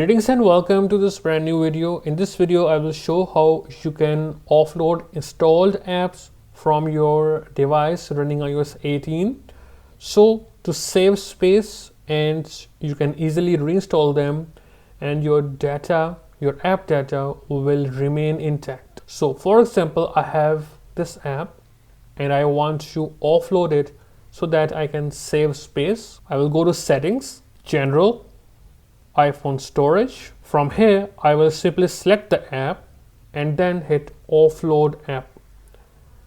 Greetings and welcome to this brand new video. In this video I will show how you can offload installed apps from your device running iOS 18 so to save space and you can easily reinstall them and your app data will remain intact. So for example, I have this app and I want to offload it so that I can save space. I will go to settings, general, iPhone storage. From here I will simply select the app and then hit offload app,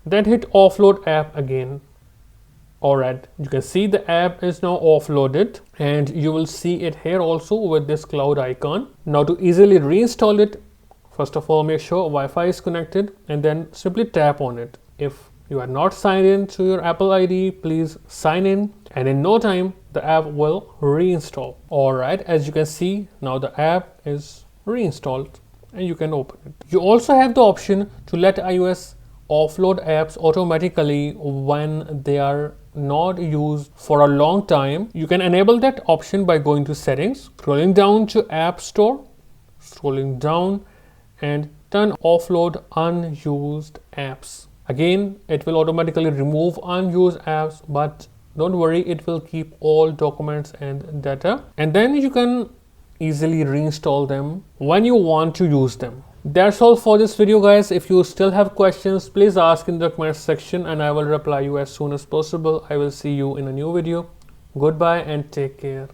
then hit offload app again. Alright, you can see the app is now offloaded and you will see it here also with this cloud icon. Now to easily reinstall it, first of all make sure Wi-Fi is connected and then simply tap on it. If you are not signed in to your Apple ID, please sign in and in no time the app will reinstall. Alright, as you can see now the app is reinstalled and you can open it. You also have the option to let iOS offload apps automatically when they are not used for a long time. You can enable that option by going to settings, scrolling down to App Store, scrolling down and turn offload unused apps. Again, it will automatically remove unused apps, but don't worry, it will keep all documents and data and then you can easily reinstall them when you want to use them. That's all for this video guys. If you still have questions, please ask in the comment section and I will reply you as soon as possible. I will see you in a new video. Goodbye and take care.